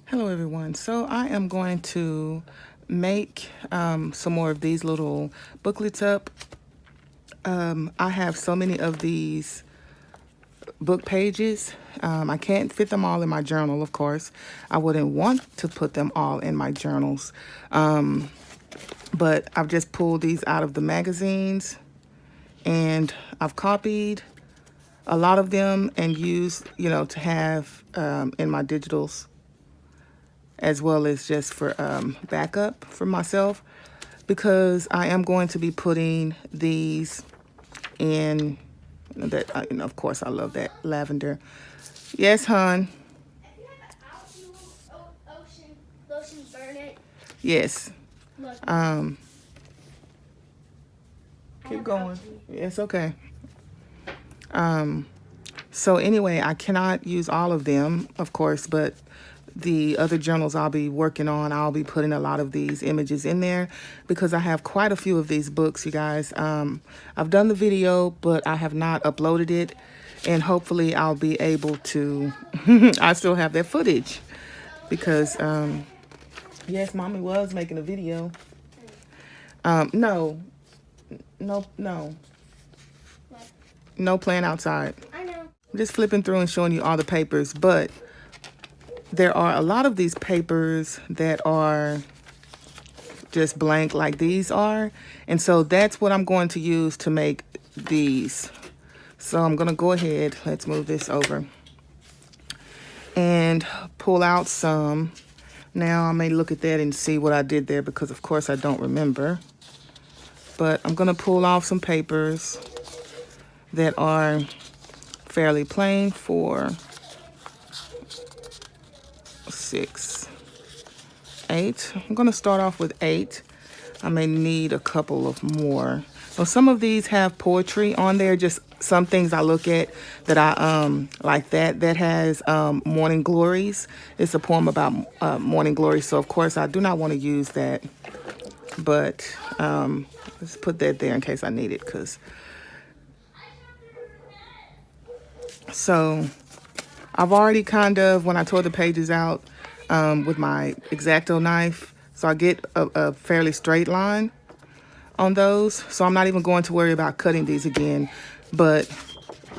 Hello everyone. So I am going to make some more of these little booklets up. I have so many of these book pages. I can't fit them all in my journal, of course. I wouldn't want to put them all in my journals. But I've just pulled these out of the magazines and I've copied a lot of them and used, to have in my digitals, as well as just for backup for myself, because I am going to be putting these in that, of course, I love that lavender. Yes, hon. Lotion burn it. Yes. Look, Um, keep going. It's okay. So anyway, I cannot use all of them, of course, but the other journals I'll be working on, I'll be putting a lot of these images in there because I have quite a few of these books, you guys. I've done the video, but I have not uploaded it, and hopefully I'll be able to. I still have that footage because, yes, mommy was making a video. No, no, no, what? no playing outside. I know. Just flipping through and showing you all the papers, but there are a lot of these papers that are just blank like these are. And so that's what I'm going to use to make these. So I'm going to go ahead, let's move this over, and pull out some. Now I may look at that and see what I did there because of course I don't remember. But I'm going to pull off some papers that are fairly plain for 6, 8. I'm going to start off with 8. I may need a couple of more. So some of these have poetry on there, just some things I look at that I like that has morning glories. It's a poem about morning glories, so of course I do not want to use that, but let's put that there in case I need it. So I've already kind of, when I tore the pages out with my X-Acto knife, so I get a fairly straight line on those. So I'm not even going to worry about cutting these again, but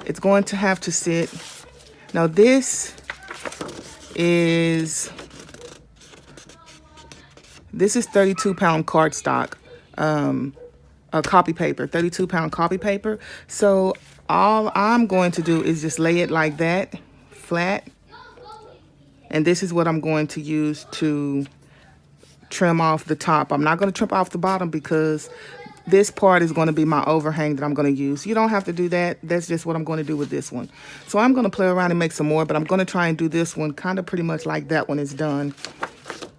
it's going to have to sit. Now this is 32-pound cardstock, copy paper, 32-pound copy paper. So all I'm going to do is just lay it like that, flat. And this is what I'm going to use to trim off the top. I'm not going to trim off the bottom because this part is going to be my overhang that I'm going to use. You don't have to do that. That's just what I'm going to do with this one. So I'm going to play around and make some more, but I'm going to try and do this one kind of pretty much like that one is done.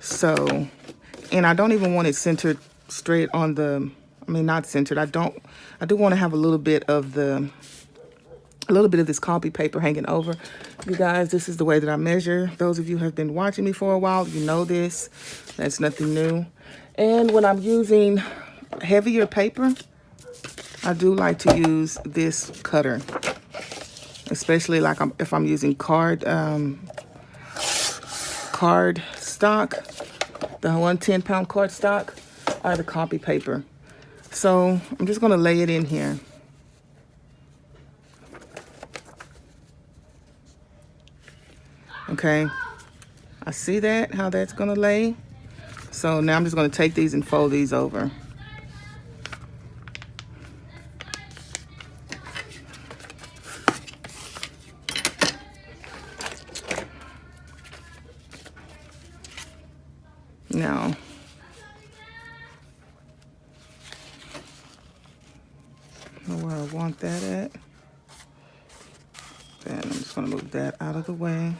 So, and I don't even want it centered straight on the, not centered. I do want to have a little bit of this copy paper hanging over. You guys, this is the way that I measure. Those of you who have been watching me for a while, you know this. That's nothing new. And when I'm using heavier paper, I do like to use this cutter, especially like if I'm using card stock, the 110-pound card stock, or the copy paper. So I'm just going to lay it in here. Okay, I see that, how that's going to lay. So now I'm just going to take these and fold these over. Now, where I want that at. Then I'm just going to move that out of the way.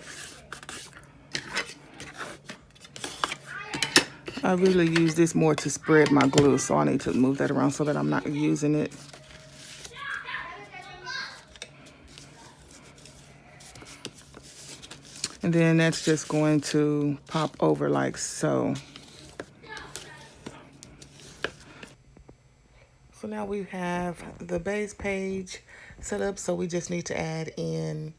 I really use this more to spread my glue, so I need to move that around so that I'm not using it. And then that's just going to pop over like so. So now we have the base page set up, so we just need to add in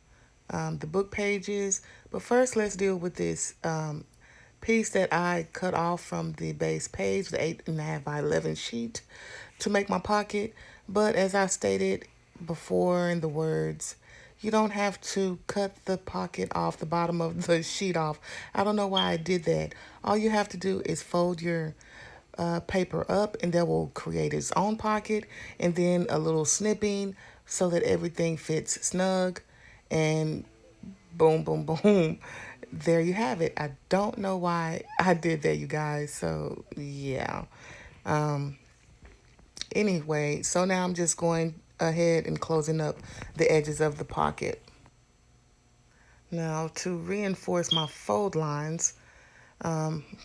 the book pages. But first, let's deal with this piece that I cut off from the base page, the 8.5 by 11 sheet, to make my pocket. But as I stated before in the words, you don't have to cut the pocket off, the bottom of the sheet off. I don't know why I did that. All you have to do is fold your paper up, and that will create its own pocket, and then a little snipping so that everything fits snug, and boom, boom, boom. There you have it. I don't know why I did that, you guys. So, yeah. Um, anyway, so now I'm just going ahead and closing up the edges of the pocket. Now, to reinforce my fold lines,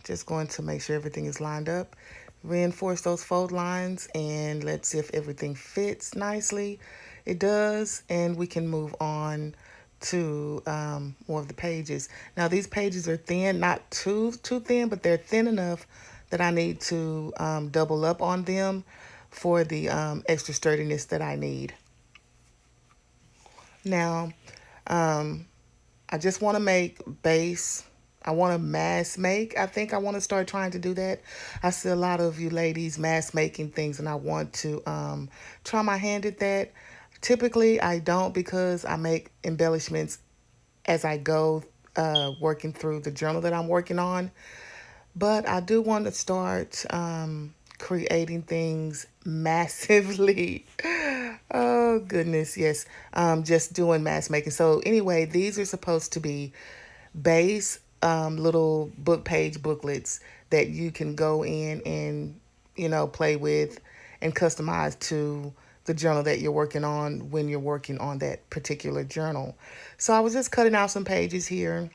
just going to make sure everything is lined up. Reinforce those fold lines and let's see if everything fits nicely. It does, and we can move on to more of the pages. Now these pages are thin, not too thin, but they're thin enough that I need to double up on them for the extra sturdiness that I need. Now, um, I just want to make base. I want to mass make. I think I want to start trying to do that. I see a lot of you ladies mass making things, and I want to try my hand at that. Typically, I don't because I make embellishments as I go, working through the journal that I'm working on. But I do want to start creating things massively. Oh, goodness, yes. Just doing mass making. So, anyway, these are supposed to be base little book page booklets that you can go in and, play with and customize to the journal that you're working on when you're working on that particular journal. So, I was just cutting out some pages here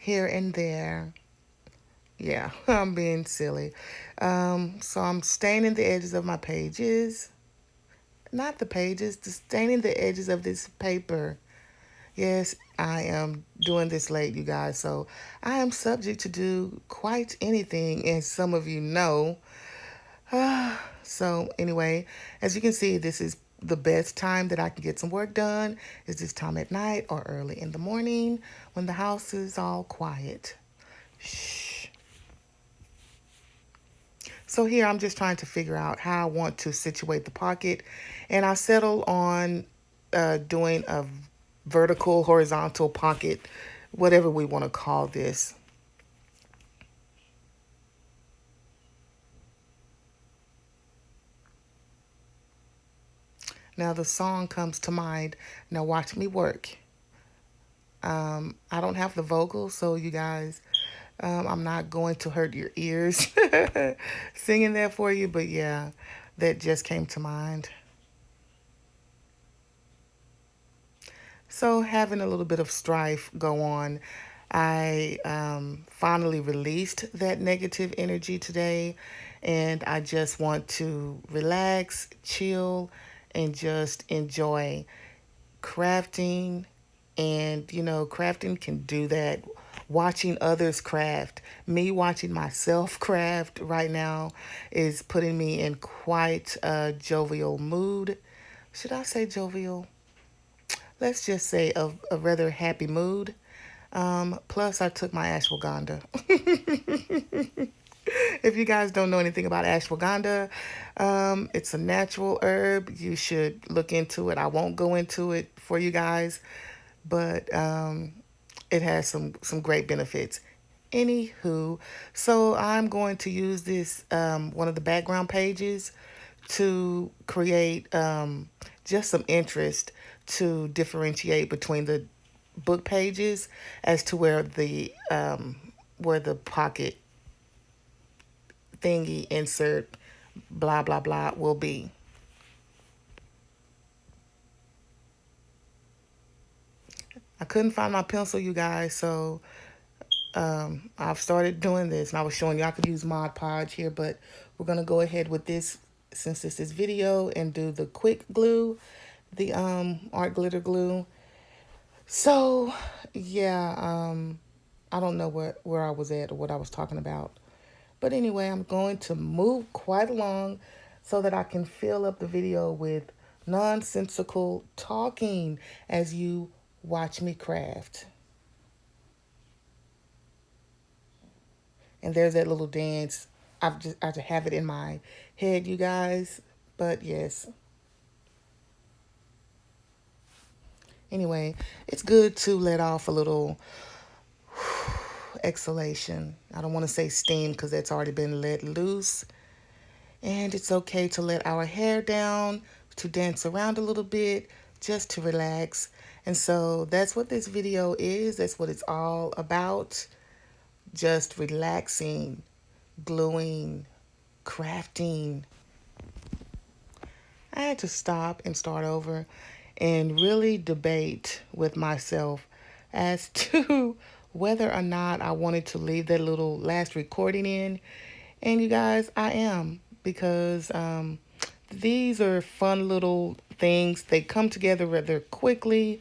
and there. Yeah, I'm being silly. So I'm staining the edges of my pages. Not the pages, just staining the edges of this paper. Yes, I am doing this late, you guys. So I am subject to do quite anything, as some of you know. So anyway, as you can see, this is the best time that I can get some work done. Is this time at night or early in the morning when the house is all quiet. Shh. So here I'm just trying to figure out how I want to situate the pocket, and I settle on doing a vertical, horizontal pocket, whatever we want to call this. Now the song comes to mind. Now watch me work. I don't have the vocals, so you guys, I'm not going to hurt your ears singing that for you, but yeah, that just came to mind. So, having a little bit of strife go on, I finally released that negative energy today, and I just want to relax, chill, and just enjoy crafting. And, crafting can do that. Watching others craft, me watching myself craft right now is putting me in quite a jovial mood. Should I say jovial? Let's just say a rather happy mood. Plus, I took my ashwagandha. If you guys don't know anything about ashwagandha, it's a natural herb. You should look into it. I won't go into it for you guys, but it has some great benefits. Anywho, so I'm going to use this one of the background pages to create just some interest to differentiate between the book pages as to where the pocket thingy insert blah blah blah will be. I couldn't find my pencil, you guys, so I've started doing this, and I was showing you I could use Mod Podge here, but we're gonna go ahead with this since this is video and do the quick glue, the art glitter glue. So yeah, I don't know where I was at or what I was talking about. But anyway, I'm going to move quite along so that I can fill up the video with nonsensical talking as you watch me craft. And there's that little dance. I just have it in my head, you guys. But yes. Anyway, it's good to let off a little exhalation. I don't want to say steam because that's already been let loose. And it's okay to let our hair down, to dance around a little bit, just to relax. And so that's what this video is. That's what it's all about. Just relaxing, gluing, crafting. I had to stop and start over and really debate with myself as to whether or not I wanted to leave that little last recording in. And you guys, I am, because these are fun little things. They come together rather quickly,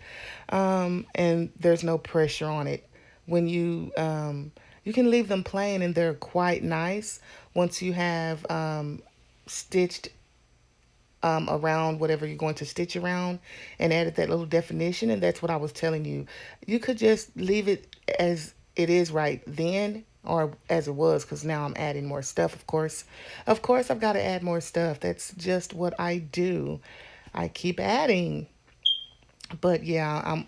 and there's no pressure on it. When you can leave them plain and they're quite nice once you have stitched around whatever you're going to stitch around and added that little definition. And that's what I was telling you. You could just leave it as it is right then, or as it was, because now I'm adding more stuff, of course. Of course, I've got to add more stuff. That's just what I do. I keep adding. But yeah,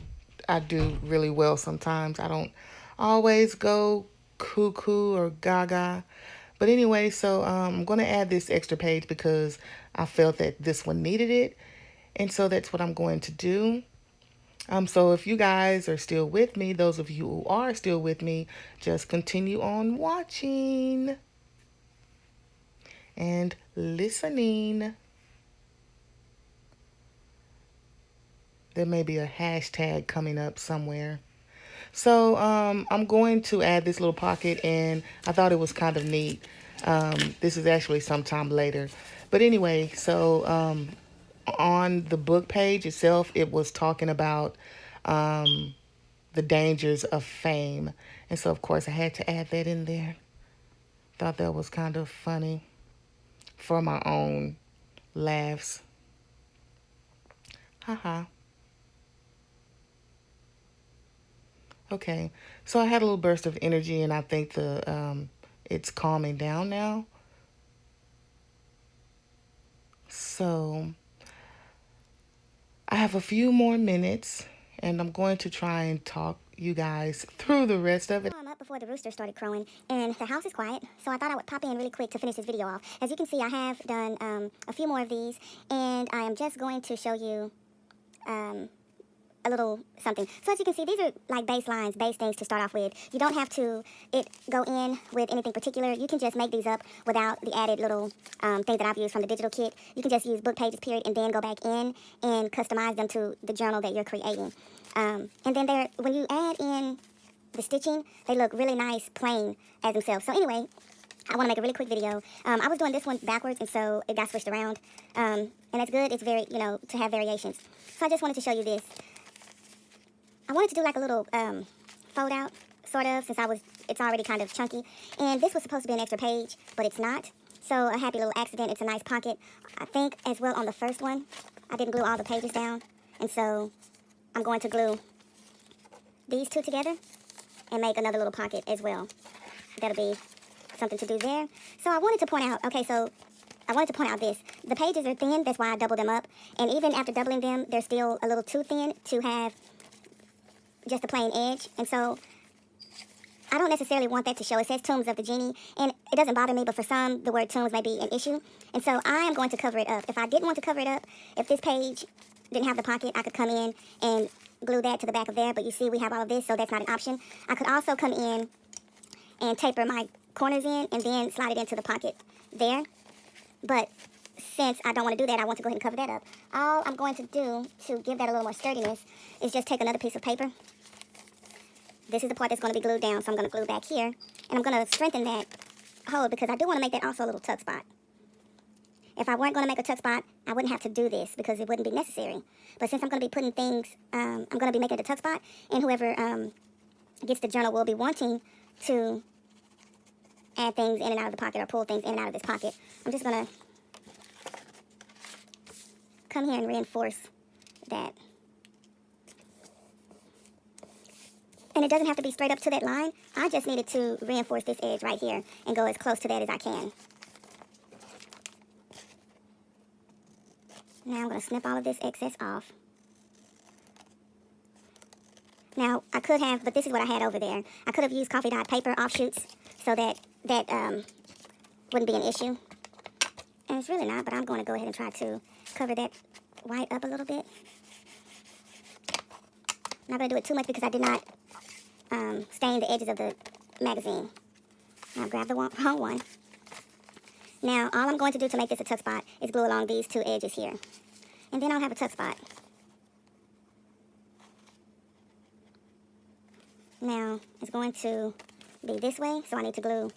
I do really well sometimes. I don't always go cuckoo or gaga. But anyway, so I'm going to add this extra page because I felt that this one needed it. And so that's what I'm going to do. So if you guys are still with me, those of you who are still with me, just continue on watching and listening. There may be a hashtag coming up somewhere. So I'm going to add this little pocket, and I thought it was kind of neat. This is actually sometime later. But anyway, so on the book page itself, it was talking about the dangers of fame. And so, of course, I had to add that in there. Thought that was kind of funny for my own laughs. Haha. Okay, so I had a little burst of energy, and I think the it's calming down now. So I have a few more minutes, and I'm going to try and talk you guys through the rest of it. I'm up before the rooster started crowing, and the house is quiet, so I thought I would pop in really quick to finish this video off. As you can see, I have done a few more of these, and I am just going to show you a little something. So as you can see, these are like baselines, base things to start off with. You don't have to go in with anything particular. You can just make these up without the added little things that I've used from the digital kit. You can just use book pages, period, and then go back in and customize them to the journal that you're creating. And then when you add in the stitching, they look really nice, plain as themselves. So anyway, I want to make a really quick video. I was doing this one backwards, and so it got switched around. And that's good. It's very, to have variations. So I just wanted to show you this. I wanted to do like a little fold out, sort of, since it's already kind of chunky. And this was supposed to be an extra page, but it's not. So a happy little accident. It's a nice pocket. I think as well on the first one, I didn't glue all the pages down. And so I'm going to glue these two together and make another little pocket as well. That'll be something to do there. So I wanted to point out, this. The pages are thin, that's why I doubled them up. And even after doubling them, they're still a little too thin to have just a plain edge. And so I don't necessarily want that to show. It says Tombs of the Genie, and it doesn't bother me, but for some, the word tombs may be an issue. And so I am going to cover it up. If I didn't want to cover it up, if this page didn't have the pocket, I could come in and glue that to the back of there. But you see, we have all of this, so that's not an option. I could also come in and taper my corners in and then slide it into the pocket there. But since I don't want to do that, I want to go ahead and cover that up. All I'm going to do to give that a little more sturdiness is just take another piece of paper. This is the part that's going to be glued down, so I'm going to glue back here. And I'm going to strengthen that hold because I do want to make that also a little tuck spot. If I weren't going to make a tuck spot, I wouldn't have to do this because it wouldn't be necessary. But since I'm going to be putting things, I'm going to be making it a tuck spot, and whoever gets the journal will be wanting to add things in and out of the pocket or pull things in and out of this pocket. I'm just going to come here and reinforce that. And it doesn't have to be straight up to that line. I just needed to reinforce this edge right here and go as close to that as I can. Now I'm going to snip all of this excess off. Now, I could have, but this is what I had over there. I could have used coffee dyed paper offshoots so that wouldn't be an issue. And it's really not, but I'm going to go ahead and try to cover that white up a little bit. I'm not going to do it too much because I did not stain the edges of the magazine. Now, grab the wrong one. Now, all I'm going to do to make this a tuck spot is glue along these two edges here. And then I'll have a tuck spot. Now, it's going to be this way, so I need to glue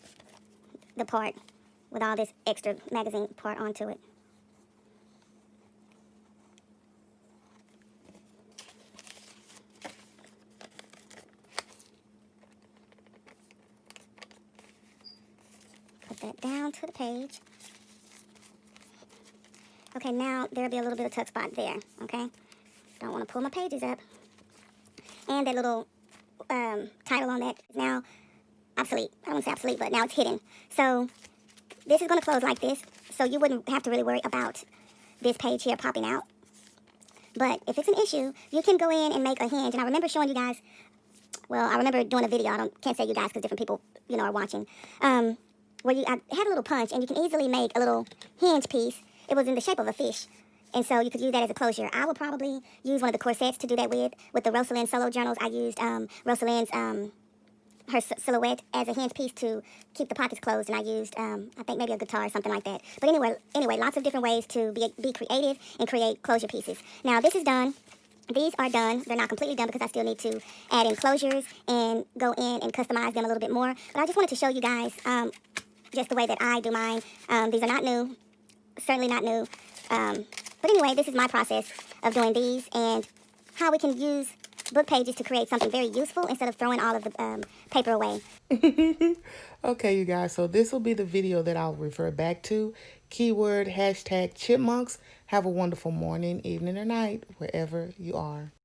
the part with all this extra magazine part onto it. Put that down to the page. Okay, now there'll be a little bit of tuck spot there, okay? Don't want to pull my pages up. And that little title on that is now obsolete. I don't want to say obsolete, but now it's hidden. So this is going to close like this, so you wouldn't have to really worry about this page here popping out. But if it's an issue, you can go in and make a hinge. And I remember showing you guys, well, I remember doing a video. Can't say you guys because different people, are watching. Where I had a little punch, and you can easily make a little hinge piece. It was in the shape of a fish. And so you could use that as a closure. I will probably use one of the corsets to do that with. With the Rosalind solo journals, I used Rosalind's, her silhouette as a hinge piece to keep the pockets closed. And I used, I think maybe a guitar or something like that. But anyway, lots of different ways to be creative and create closure pieces. Now, this is done. These are done. They're not completely done because I still need to add in closures and go in and customize them a little bit more. But I just wanted to show you guys just the way that I do mine. These are not new. Certainly not new. But anyway, this is my process of doing these and how we can use book pages to create something very useful instead of throwing all of the paper away. Okay, you guys, so this will be the video that I'll refer back to. Keyword, #chipmunks. Have a wonderful morning, evening, or night, wherever you are.